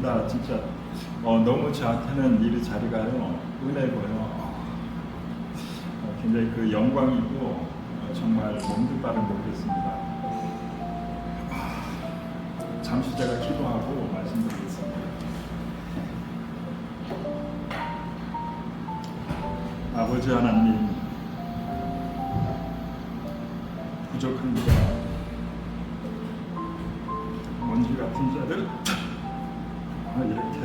아닙니다. 진짜 너무 저한테는 이 자리가요 은혜고요. 굉장히 그 영광이고 정말 몸둘 바를 모르겠습니다. 잠시 제가 기도하고 말씀드리겠습니다. 아버지 하나님, 부족한 자, 먼지 같은 자를 이렇게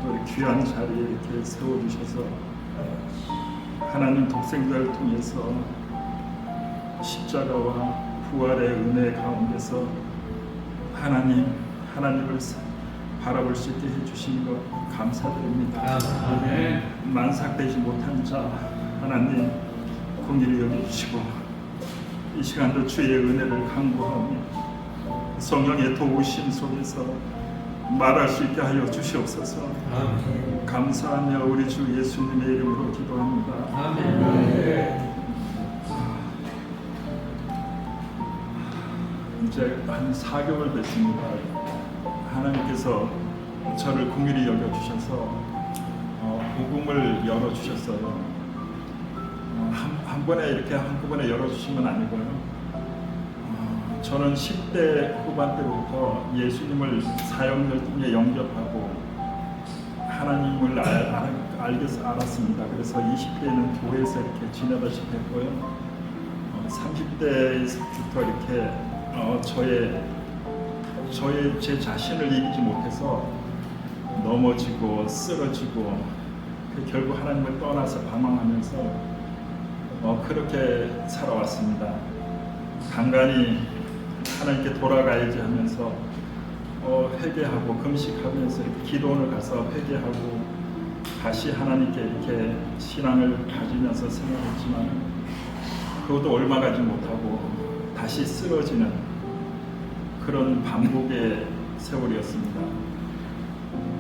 또 귀한 자리에 이렇게 세워주셔서 하나님 독생자를 통해서 십자가와 부활의 은혜 가운데서 하나님을 바라볼 수 있게 해주신 것 감사드립니다. 아멘. 만삭되지 못한 자 하나님 공의를 여겨주시고 이 시간도 주의 은혜를 간구하며 성령의 도우심 속에서 말할 수 있게 하여 주시옵소서. 아멘. 감사하며 우리 주 예수님의 이름으로 기도합니다. 아멘. 이제 한 4개월 됐습니다. 하나님께서 저를 긍휼히 여겨주셔서 복음을 열어주셨어요. 한 번에 이렇게 한꺼번에 열어주신 건 아니고요. 저는 10대 후반 때부터 예수님을 사역열심에 영접하고 하나님을 알았습니다. 그래서 20대에는 교회에서 이렇게 지내다시피 했고요. 30대부터 이렇게 제 자신을 이기지 못해서 넘어지고 쓰러지고 결국 하나님을 떠나서 방황하면서 그렇게 살아왔습니다. 간간히 하나님께 돌아가야지 하면서 회개하고 금식하면서 이렇게 기도원을 가서 회개하고 다시 하나님께 이렇게 신앙을 가지면서 생활했지만 그것도 얼마 가지 못하고 다시 쓰러지는 그런 반복의 세월이었습니다.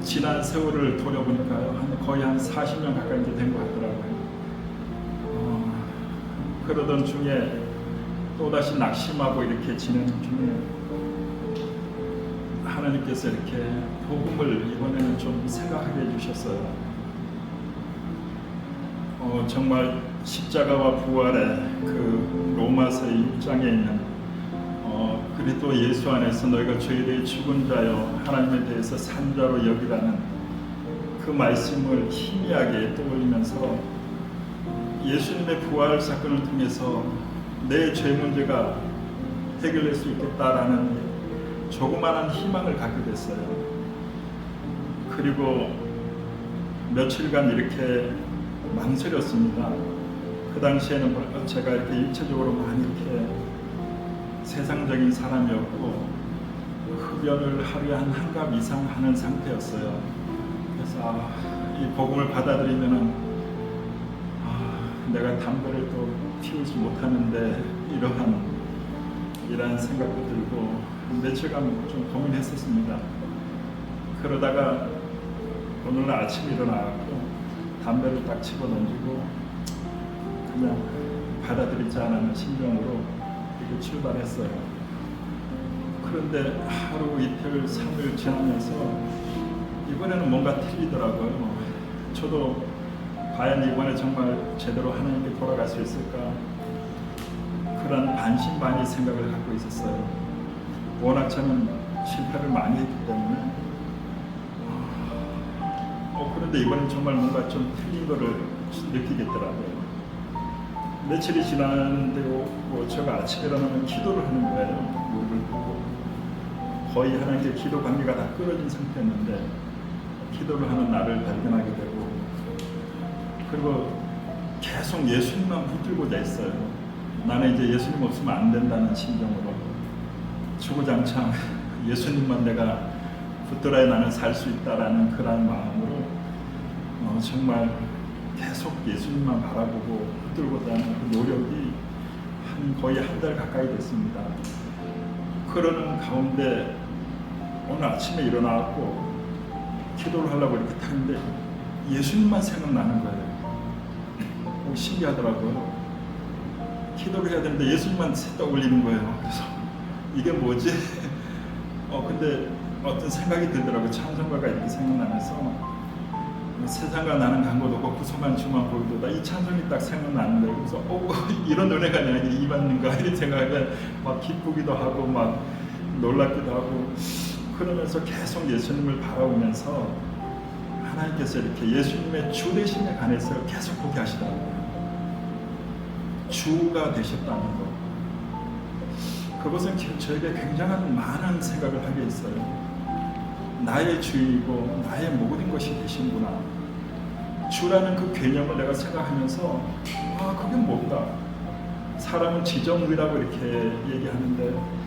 지난 세월을 돌아보니까요, 거의 한 40년 가까이 된 것 같더라고요. 그러던 중에 또다시 낙심하고 이렇게 지내는 중에 하나님께서 이렇게 복음을 이번에는 좀 생각하게 해주셨어요. 정말 십자가와 부활의 그 로마서 6장에 있는 그리스도 예수 안에서 너희가 죄에 대해 죽은 자여 하나님에 대해서 산 자로 여기라는 그 말씀을 희미하게 떠올리면서 예수님의 부활 사건을 통해서 내 죄 문제가 해결될 수 있겠다라는 조그마한 희망을 갖게 됐어요. 그리고 며칠간 이렇게 망설였습니다. 그 당시에는 제가 이렇게 일체적으로 많이 이렇게 세상적인 사람이었고 흡연을 하루에 한 갑 이상 하는 상태였어요. 그래서 이 복음을 받아들이면은 내가 담배를 또 피우지 못하는데 이러한 생각도 들고 며칠간 좀 고민했었습니다. 그러다가 오늘날 아침에 일어나고 담배를 딱 집어 던지고 그냥 받아들이지 않는 심정으로 이렇게 출발했어요. 그런데 하루 이틀 3일 지나면서 이번에는 뭔가 틀리더라고요. 저도 과연 이번에 정말 제대로 하나님께 돌아갈 수 있을까 그런 반신반의 생각을 갖고 있었어요. 워낙 저는 실패를 많이 했기 때문에 그런데 이번엔 정말 뭔가 좀 틀린 거를 느끼겠더라고요. 며칠이 지났는데 제가 아침에 일어나면 기도를 하는 거예요. 무릎을 꿇고 거의 하나님께 기도 관계가 다 끊어진 상태였는데 기도를 하는 나를 발견하게 되고 그리고 계속 예수님만 붙들고자 했어요. 나는 이제 예수님 없으면 안 된다는 심정으로 주구장창 예수님만 내가 붙들어야 나는 살 수 있다라는 그런 마음으로 정말 계속 예수님만 바라보고 붙들고자 하는 그 노력이 거의 한 달 가까이 됐습니다. 그러는 가운데 오늘 아침에 일어나고 기도를 하려고 이렇게 타는데 예수님만 생각나는 거예요. 신기하더라고요. 기도를 해야 되는데 예수님만 떠올리는 거예요. 그래서 이게 뭐지? 근데 어떤 생각이 들더라고요. 찬송가가 이렇게 생각나면서 세상과 나는 간 곳 없고 구속한 주만 보이도다. 이 찬송이 딱 생각나는 거예요. 그래서 이런 은혜가 내게 임하는가 이런 생각에 막 기쁘기도 하고 막 놀랍기도 하고 그러면서 계속 예수님을 바라보면서 하나님께서 이렇게 예수님의 주 되심에 관해서 계속 보게 하시더라고요. 주가 되셨다는 것. 그것은 저에게 굉장한 많은 생각을 하게 했어요. 나의 주이고 나의 모든 것이 되신구나. 주라는 그 개념을 내가 생각하면서 그게 뭔가. 사람은 지정의라고 이렇게 얘기하는데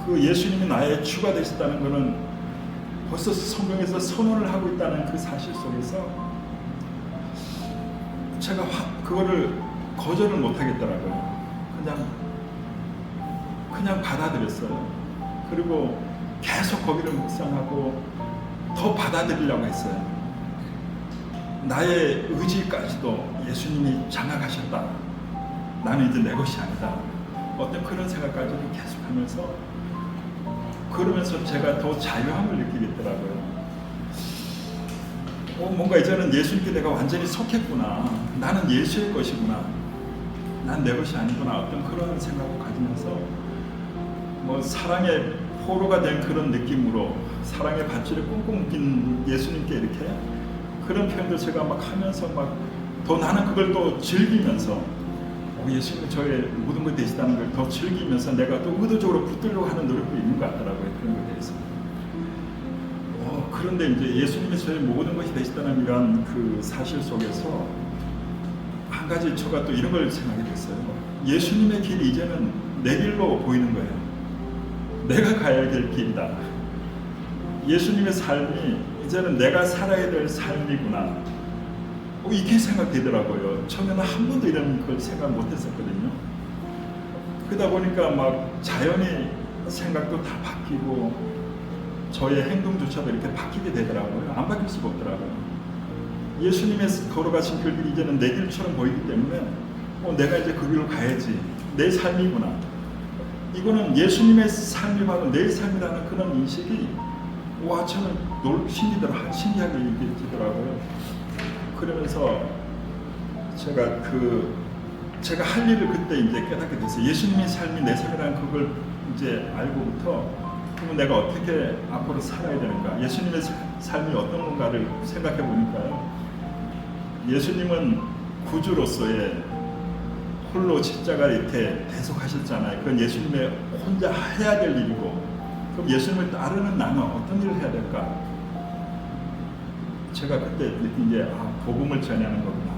그 예수님이 나의 주가 되셨다는 것은 벌써 성경에서 선언을 하고 있다는 그 사실 속에서 제가 그거를 거절을 못 하겠더라고요. 그냥 받아들였어요. 그리고 계속 거기를 묵상하고 더 받아들이려고 했어요. 나의 의지까지도 예수님이 장악하셨다. 나는 이제 내 것이 아니다. 어떤 그런 생각까지도 계속하면서 그러면서 제가 더 자유함을 느끼겠더라고요. 뭔가 이제는 예수님께 내가 완전히 속했구나. 나는 예수의 것이구나. 난 내 것이 아니구나. 어떤 그런 생각을 가지면서 사랑의 포로가 된 그런 느낌으로 사랑의 밧줄에 꽁꽁 묶인 예수님께 이렇게 그런 표현도 제가 막 하면서 더 나는 그걸 또 즐기면서 예수님은 저의 모든 것이 되시다는 걸 더 즐기면서 내가 또 의도적으로 붙들려고 하는 노력도 있는 것 같더라고요. 그런 것에 대해서. 그런데 이제 예수님이 저의 모든 것이 되시다는 이런 그 사실 속에서 한 가지 제가 또 이런 걸 생각이 됐어요. 예수님의 길이 이제는 내 길로 보이는 거예요. 내가 가야 될 길이다. 예수님의 삶이 이제는 내가 살아야 될 삶이구나. 이렇게 생각되더라고요. 처음에는 한 번도 이런 걸 생각 못 했었거든요. 그러다 보니까 자연히 생각도 다 바뀌고 저의 행동조차도 이렇게 바뀌게 되더라고요. 안 바뀔 수가 없더라고요. 예수님의 걸어가신 그 길이 이제는 내 길처럼 보이기 때문에 내가 이제 그 길로 가야지. 내 삶이구나. 이거는 예수님의 삶이 바로 내 삶이라는 그런 인식이 저는 신기하게 느껴지더라고요. 그러면서 제가 할 일을 그때 이제 깨닫게 됐어요. 예수님의 삶이 내 삶이라는 그걸 이제 알고부터 그러면 내가 어떻게 앞으로 살아야 되는가? 예수님의 삶이 어떤 건가를 생각해 보니까요. 예수님은 구주로서의 홀로 십자가 이렇게 대속하셨잖아요. 그건 예수님의 혼자 해야 될 일이고, 그럼 예수님을 따르는 나는 어떤 일을 해야 될까? 제가 그때 느낀 게 복음을 전하는 거구나.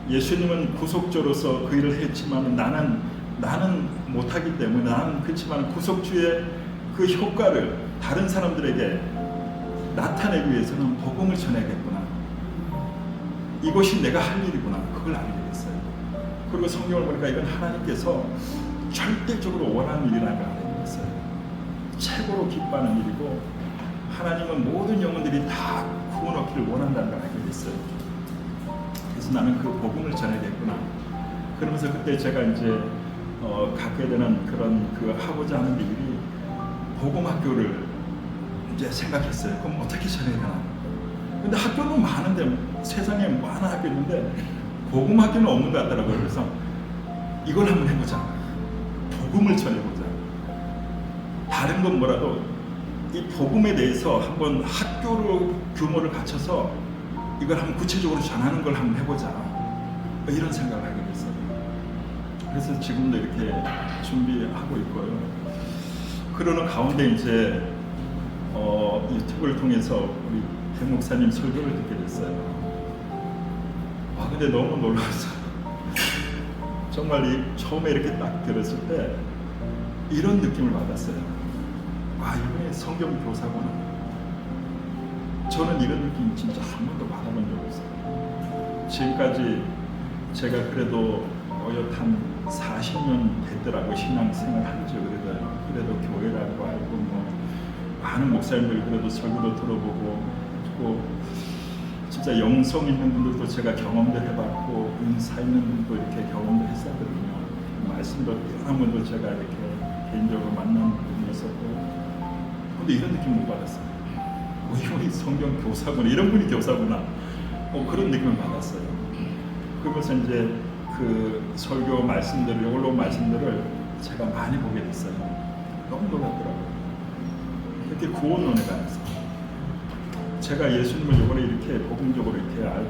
예수님은 구속주로서 그 일을 했지만 나는 못하기 때문에 나는 그렇지만 구속주의 그 효과를 다른 사람들에게 나타내기 위해서는 복음을 전해야겠구나. 이것이 내가 할 일이구나. 그걸 알게 됐어요. 그리고 성경을 보니까 이건 하나님께서 절대적으로 원하는 일이라는 걸 알게 됐어요. 최고로 기뻐하는 일이고 하나님은 모든 영혼들이 다 구원 얻기를 원한다는 걸 알게 됐어요. 그래서 나는 그 복음을 전해야겠구나. 그러면서 그때 제가 이제 갖게 되는 그런 하고자 하는 일이 복음학교를 이제 생각했어요. 그럼 어떻게 전해야 되나? 근데 학교는 많은데 세상에 많은 학교 있는데 복음학교는 없는 것 같더라고요. 그래서 이걸 한번 해보자. 복음을 전해보자. 다른 건 뭐라도 이 복음에 대해서 한번 학교로 규모를 갖춰서 이걸 한번 구체적으로 전하는 걸 한번 해보자. 이런 생각을 하게 됐어요. 그래서 지금도 이렇게 준비하고 있고요. 그러는 가운데 이제 유튜브를 통해서 우리 대 목사님 설교를 듣게 됐어요. 근데 너무 놀라서 정말 처음에 이렇게 딱 들었을 때 이런 느낌을 받았어요. 이분이 성경 교사구나. 저는 이런 느낌 진짜 한 번도 받아본 적 없어요. 지금까지 제가 그래도 어엿한 40년 됐더라고요. 신앙생활 한지 그래도 교회라고 알고 많은 목사님들 그래도 설교도 들어보고 또 진짜 영성 있는 분들도 제가 경험도 해봤고 은사 있는 분도 이렇게 경험도 했었거든요. 말씀도 뛰어난 분도 제가 이렇게 개인적으로 만난 분이 있었고 근데 이런 느낌 못 받았어요. 이분이 성경 교사구나, 이런 분이 교사구나, 그런 느낌을 받았어요. 그러면서 이제 그 설교 말씀들을, 영어로 말씀들을 제가 많이 보게 됐어요. 너무 놀랍더라고요. 이렇게 구원론에 관해서 제가 예수님을 이번에 이렇게 복음적으로 이렇게 알고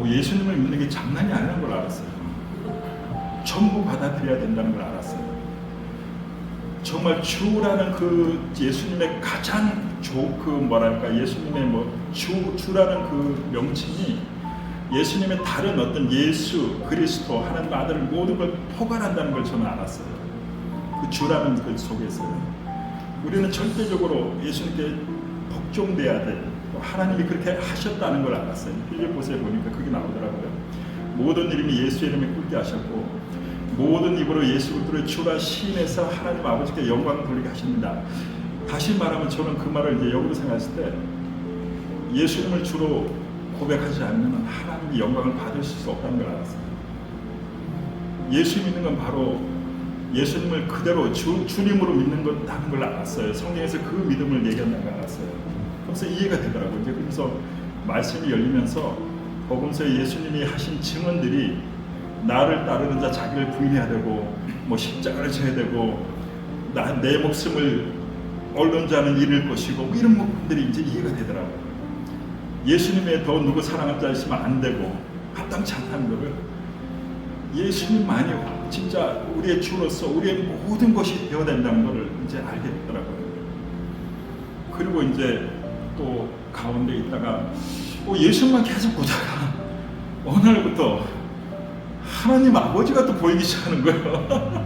예수님을 믿는 게 장난이 아니라는 걸 알았어요. 전부 받아들여야 된다는 걸 알았어요. 정말 주라는 그 예수님의 가장 예수님의 주라는 그 명칭이 예수님의 다른 어떤 예수, 그리스도, 하나님 아들을 모든 걸 포괄한다는 걸 저는 알았어요. 그 주라는 그 속에서요. 우리는 절대적으로 예수님께 복종돼야 돼. 하나님이 그렇게 하셨다는 걸 알았어요. 빌립보서에 보니까 그게 나오더라고요. 모든 이름이 예수 이름에 꿇게 하셨고 모든 입으로 예수 그리스도를 주라 시인해서 하나님 아버지께 영광을 돌리게 하십니다. 다시 말하면 저는 그 말을 이제 역으로 생각했을 때 예수님을 주로 고백하지 않으면 하나님이 영광을 받을 수 없다는 걸 알았어요. 예수 믿는 건 바로 예수님을 그대로 주님으로 믿는 것다는 걸 알았어요. 성경에서 그 믿음을 얘기한다는 걸 알았어요. 그래서 이해가 되더라고요. 이제 그래서 말씀이 열리면서 복음서에 예수님이 하신 증언들이 나를 따르는 자 자기를 부인해야 되고 십자가를 져야 되고 내 목숨을 얻는 자는 잃을 것이고 이런 부분들이 이제 이해가 되더라고요. 예수님의 더 누구 사랑하는 자 있으면 안 되고 합당치 않다는 것을 예수님만이 진짜 우리의 주로서 우리의 모든 것이 되어야 된다는 것을 이제 알게 됐더라고요. 그리고 이제 또 가운데 있다가 예수님만 계속 보다가 어느 날부터 하나님 아버지가 또 보이기 시작하는 거예요.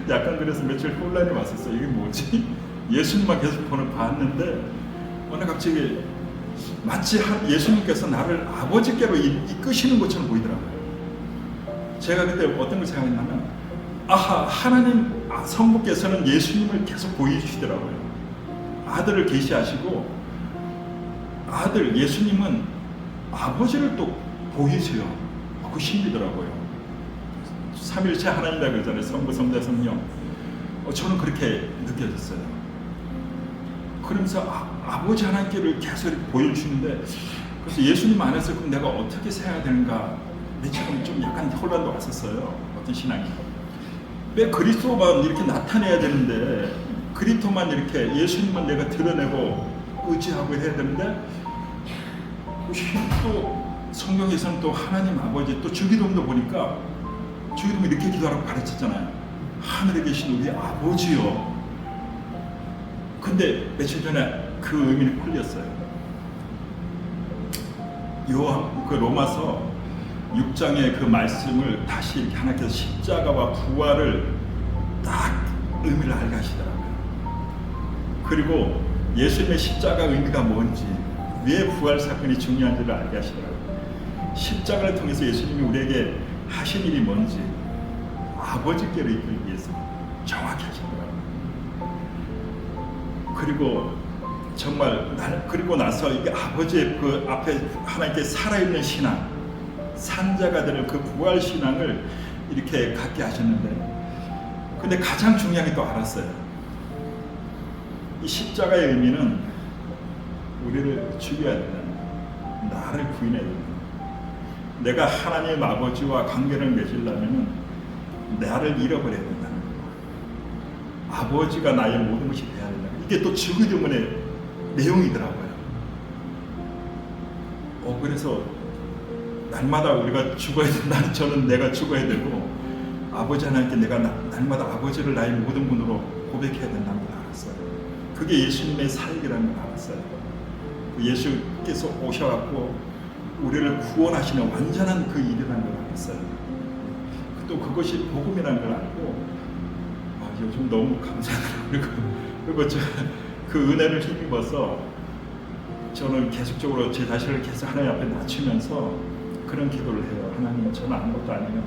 약간 그래서 며칠 혼란이 왔었어요. 이게 뭐지? 예수님만 계속 봤는데 어느 갑자기 마치 예수님께서 나를 아버지께로 이끄시는 것처럼 보이더라고요. 제가 그때 어떤 걸 생각했냐면 하나님 성부께서는 예수님을 계속 보여주시더라고요. 아들을 계시하시고 아들 예수님은 아버지를 또 보이세요. 그 신비더라고요. 삼일체 하나님이다 그러잖아요. 성부, 성자, 성령. 저는 그렇게 느껴졌어요. 그러면서 아버지 하나님께를 계속 이렇게 보여주시는데 그래서 예수님 안에서 그럼 내가 어떻게 살아야 되는가 처럼 좀 약간 혼란도 왔었어요. 어떤 신앙이 왜 그리스도만 이렇게 나타내야 되는데 그리스도만 이렇게 예수님만 내가 드러내고 의지하고 해야 되는데 또 성경에서는 또 하나님 아버지 또 주기도문도 보니까 주기도문 이렇게 기도하라고 가르쳤잖아요. 하늘에 계신 우리 아버지요. 근데 며칠 전에 그 의미를 풀렸어요. 그 로마서 6장의 그 말씀을 다시 이렇게 하나님께서 십자가와 부활을 딱 의미를 알게 하시더라고요. 그리고 예수님의 십자가 의미가 뭔지, 왜 부활 사건이 중요한지를 알게 하시더라고요. 십자가를 통해서 예수님이 우리에게 하신 일이 뭔지 아버지께로 이끌기 위해서 정확히 하시더라고요. 그리고 정말 그리고 나서 이게 아버지의 그 앞에 하나님께 살아있는 신앙, 산자가 되는 그 부활 신앙을 이렇게 갖게 하셨는데, 근데 가장 중요한 게 또 알았어요. 이 십자가의 의미는 우리를 죽여야 된다. 나를 부인해야 된다. 내가 하나님 아버지와 관계를 맺으려면 나를 잃어버려야 된다는 거예요. 아버지가 나의 모든 것이 돼야 된다. 이게 또 주기도문의 내용이더라고요. 그래서 날마다 우리가 죽어야 된다. 저는 내가 죽어야 되고 아버지 하나님께 내가 날마다 아버지를 나의 모든 분으로 고백해야 된다는 걸 알았어요. 그게 예수님의 사역이라는 걸 알았어요. 예수께서 오셔갖고 우리를 구원하시는 완전한 그 일이라는 걸 알았어요. 또 그것이 복음이라는 걸 알고 요즘 너무 감사하더라고요. 그리고 그 은혜를 힘입어서 저는 계속적으로 제 자신을 계속 하나님 앞에 낮추면서 그런 기도를 해요. 하나님, 저는 아무것도 아니에요.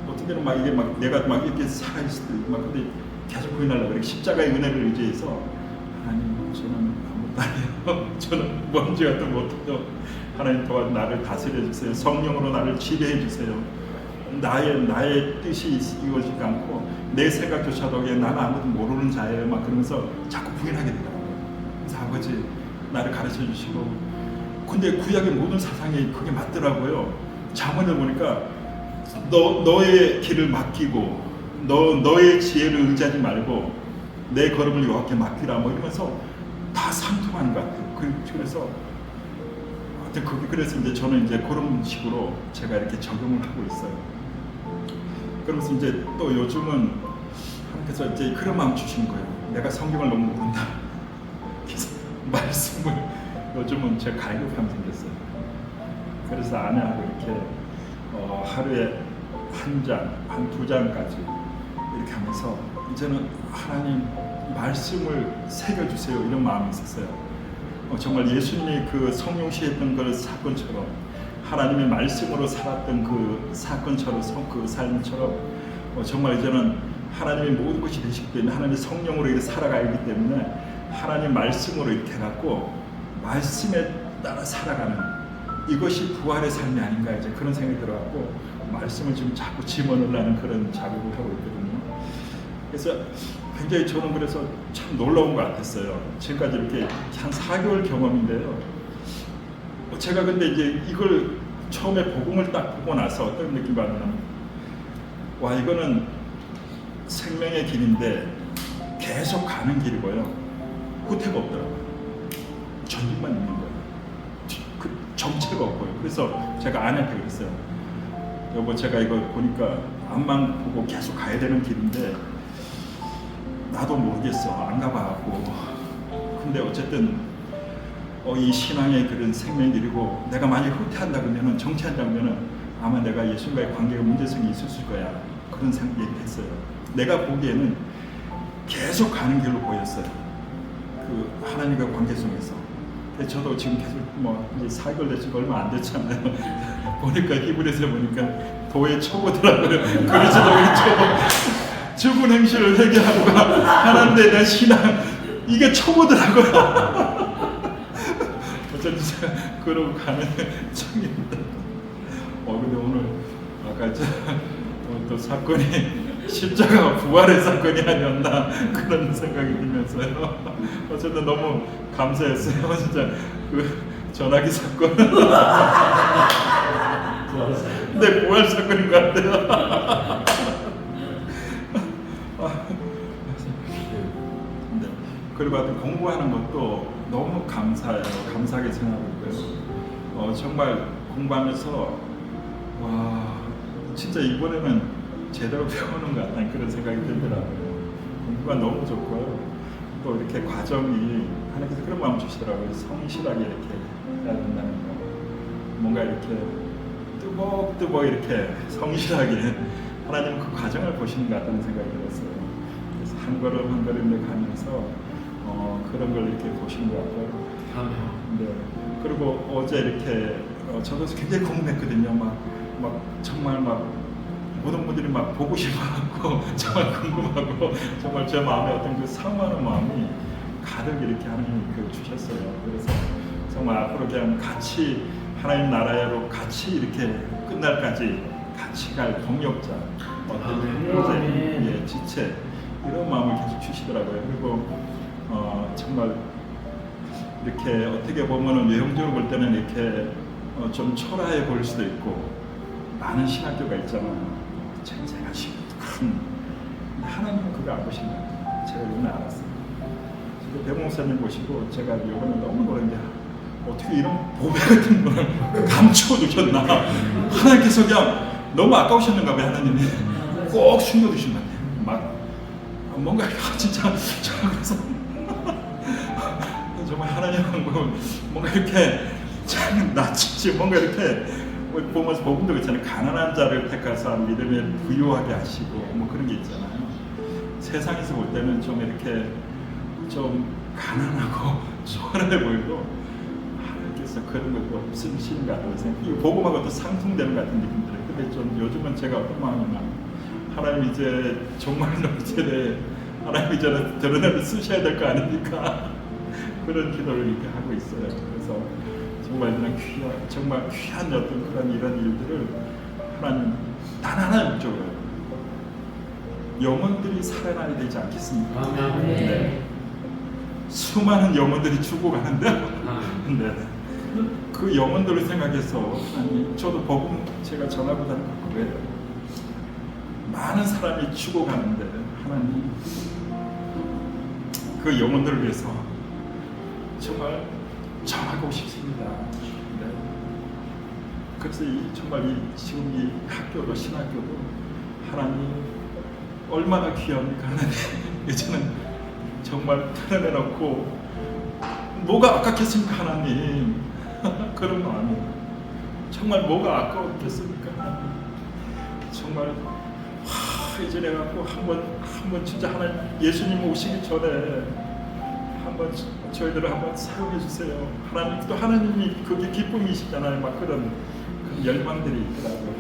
어떤 때는 막 이게 막 내가 막 이렇게 살아있을 때 막 근데 계속 부인하려고 그래. 십자가의 은혜를 의지해서 하나님, 저는 아무것도 아니에요. 저는 뭔지도 못해요. 하나님 또한 나를 다스려 주세요. 성령으로 나를 지배해 주세요. 나의 뜻이 이루어지지 않고 내 생각조차도 나는 아무도 모르는 자예요. 막 그러면서 자꾸 부인하게 되더라고요. 그래서 아버지 나를 가르쳐 주시고, 근데 구약의 모든 사상이 그게 맞더라고요. 잠언을 보니까 너의 길을 맡기고 너의 지혜를 의지하지 말고 내 걸음을 여호와께 맡기라 뭐 이러면서 다 상통하는 것 같아요. 그래서 그래서 이제 저는 이제 그런 식으로 제가 이렇게 적용을 하고 있어요. 그러면서 이제 또 요즘은 하나님께서 이제 그런 마음 주시는 거예요. 내가 성경을 너무 모른다. 그래서 말씀을 요즘은 제가 갈급함이 생겼어요. 그래서 아내하고 이렇게 하루에 한 장, 한 두 장까지 이렇게 하면서 이제는 하나님 말씀을 새겨주세요 이런 마음이 있었어요. 정말 예수님이 그 성령시했던 그 사건처럼 하나님의 말씀으로 살았던 그 사건처럼 그 삶처럼 정말 이제는 하나님의 모든 것이 되시기 때문에 하나님의 성령으로 이렇게 살아가기 때문에 하나님 말씀으로 이렇게 해갖고 말씀에 따라 살아가는 이것이 부활의 삶이 아닌가 이제 그런 생각이 들어갖고 말씀을 지금 자꾸 집어넣으려는 그런 작업을 하고 있거든요. 그래서 굉장히 저는 그래서 참 놀라운 것 같았어요. 지금까지 이렇게 한 4개월 경험인데요. 제가 근데 이제 이걸 처음에 복음을 딱 보고 나서 어떤 느낌이 받냐면, 와 이거는 생명의 길인데 계속 가는 길이고요. 후퇴가 없더라고요. 전진만 있는 거예요. 그 정체가 없고요. 그래서 제가 아내한테 그랬어요. 여보 제가 이거 보니까 앞만 보고 계속 가야 되는 길인데 나도 모르겠어. 안 가봐갖고. 근데 어쨌든 이 신앙의 그런 생명길이고 내가 만약 후퇴한다 그러면은 정체한다 그러면은 아마 내가 예수님과의 관계가 문제성이 있었을 거야. 그런 얘기를 했어요. 내가 보기에는 계속 가는 길로 보였어요. 그 하나님과 관계 속에서. 저도 지금 계속 이제 4개월 됐지 얼마 안 됐잖아요. 보니까 히브리서 보니까 도의 초보더라고요. 그래서 도의 초보. 죽은 행실을 회개하고 하나님에 대한 신앙 이게 초보더라고요. 어쩐지 제가 그러고 가는 중입니다. 근데 오늘 아까 또 사건이 십자가 부활의 사건이 아니었나 그런 생각이 들면서요. 어쨌든 너무 감사했어요. 진짜 그 전화기 사건. 네, 부활 사건인 것 같아요. 네. 그리고 공부하는 것도 너무 감사해요. 감사하게 생각하고 있고요. 정말 공부하면서 와 진짜 이번에는 제대로 배우는 것 같다는 그런 생각이 들더라고요. 공부가 너무 좋고요. 또 이렇게 과정이 하나님께서 그런 마음 주시더라고요. 성실하게 이렇게 해야 된다는 거. 뭔가 이렇게 뜨벅뜨벅 이렇게 성실하게 하나님은 그 과정을 보시는 것 같다는 생각이 들었어요. 그래서 한 걸음 한 걸음 가면서 그런 걸 이렇게 보시는 것 같고요. 네. 그리고 어제 이렇게 저도 굉장히 궁금했거든요. 막 정말 모든 분들이 막 보고 싶어하고 정말 궁금하고 정말 제 마음에 어떤 그 사모하는 마음이 가득 이렇게 하나님이 주셨어요. 그래서 정말 앞으로 그냥 같이 하나님 나라로 같이 이렇게 끝날까지 같이 갈 동력자, 어떤 형제, 지체 이런 마음을 계속 주시더라고요. 그리고 정말 이렇게 어떻게 보면은 외형적으로 볼 때는 이렇게 좀 초라해 보일 수도 있고 많은 신학교가 있잖아요. 제가 큰 하나님은 그거 안 보신 것 같아요. 제가 이번에 알았어요. 배 목사님 보시고 제가 이번에 너무 놀란 게 어떻게 이런 보배 같은 걸 감추어 두셨나. 하나님께서 그냥 너무 아까우셨는가 봐요. 하나님이 꼭 숨겨두신 것 같아요. 막 뭔가 진짜 그래서 정말 하나님은 뭔가 이렇게 낯지지 뭔가 이렇게 보면서 복음도 있잖아요. 가난한 자를 택하사 믿음에 부유하게 하시고 뭐 그런 게 있잖아요. 세상에서 볼 때는 좀 이렇게 좀 가난하고 초라해 보이고 하나님께서 그런 것도 없으시는 것 같다고 생각해요. 이 복음하고 또 상통되는 것 같은 느낌이 들어요. 근데 좀 요즘은 제가 어떤 마음이냐, 하나님 이제 정말로 이제 하나님 이제 드러내서 쓰셔야 될 거 아닙니까? 그런 기도를 이렇게 하고 있어요. 그래서 정말 귀한 어떤 그런 이런 일들을 하나님 다 단 하나의 목적으로 영혼들이 살아나야 되지 않겠습니까? 아멘. 수많은 영혼들이 죽어가는데 아멘. 네. 그 영혼들을 생각해서 하나님, 저도 복음 제가 전하고 다니는 거예요. 많은 사람이 죽어가는데 하나님 그 영혼들을 위해서 정말 전하고 싶습니다. 네. 그래서 정말 지금 이 학교도 신학교도 하나님 얼마나 귀합니까? 하나님 이제는 정말 털어내놓고 뭐가 아깝겠습니까? 하나님 그런 마음이 정말 뭐가 아까웠겠습니까? 하나님 정말 이제 내가 한번 진짜 하나님 예수님 오시기 전에 한번 저희들을 한번 사용해 주세요. 하나님 또 하나님이 그게 기쁨이시잖아요. 막 그런 열망들이 있더라고요.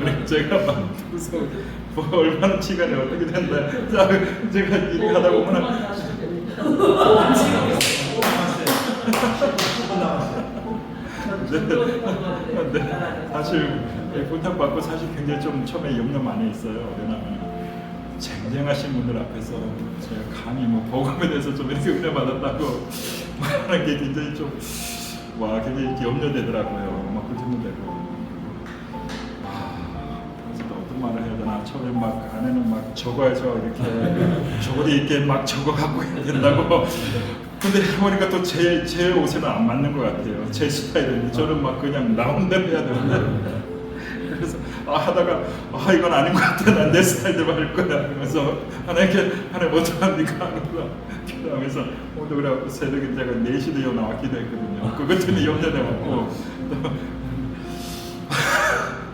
우리 제가 막 무서워 뭐 얼마나 시간이 어떻게 된다. 자 제가 일을 하다 보면 네, 사실 부탁받고 사실 굉장히 좀 처음에 염려 많이 했어요. 왜냐하면 쟁쟁하신 분들 앞에서 제가 감히 뭐 복음에 대해서 좀 이렇게 은혜 받았다고 말하는 게 굉장히 좀 굉장히 염려되더라고요. 막 그쯤 되고 어떤 말을 해야 되나. 처음에 막 아내는 막 적어야죠. 이렇게 적어도 이렇게 막 적어갖고 해야 된다고. 근데 해보니까 또 제 옷에는 안 맞는 것 같아요. 제 스타일은. 저는 막 그냥 나온 대로 해야 되는데. 그래서 하다가 이건 아닌 것 같아. 난 내 스타일대로 할 거야. 그러면서 하나님께 하나님 어떡합니까? 그러면서 오늘 그래갖고 새벽에 제가 4시도 나와 기도했거든요. 그것 때문에 염려돼갖고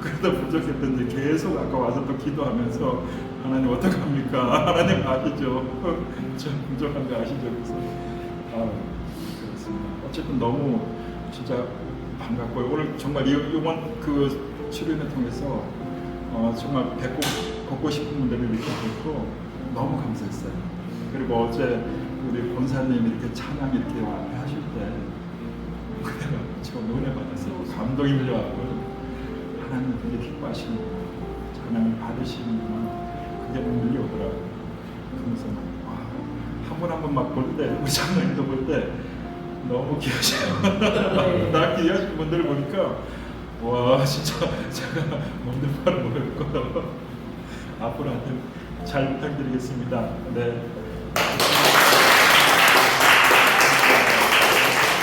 그래도 부족했던지 계속 아까 와서 또 기도하면서 하나님 어떡합니까? 하나님 아시죠? 저 부족한 거 아시죠? 그래서 그렇습니다. 어쨌든 너무 진짜 반갑고요. 오늘 정말 이번 그 출연을 통해서 정말 뵙고 싶은 분들을 이렇게 뵙고 너무 감사했어요. 그리고 어제 우리 본사님 이렇게 찬양 이렇게 하실 때 제가 은혜 받았어요. 감동이 밀려왔고 하나님 그게 기뻐하시는 찬양을 받으시는구나. 그게 밀려오더라고요. 그러면서 한 분 한 분 막 볼 때 우리 장로님도 볼 때 너무 귀하셔요. 나 귀하신 분들을 보니까 와 진짜 제가 몸들 바로 모를 거예요. 앞으로 하여튼 잘 부탁드리겠습니다. 네.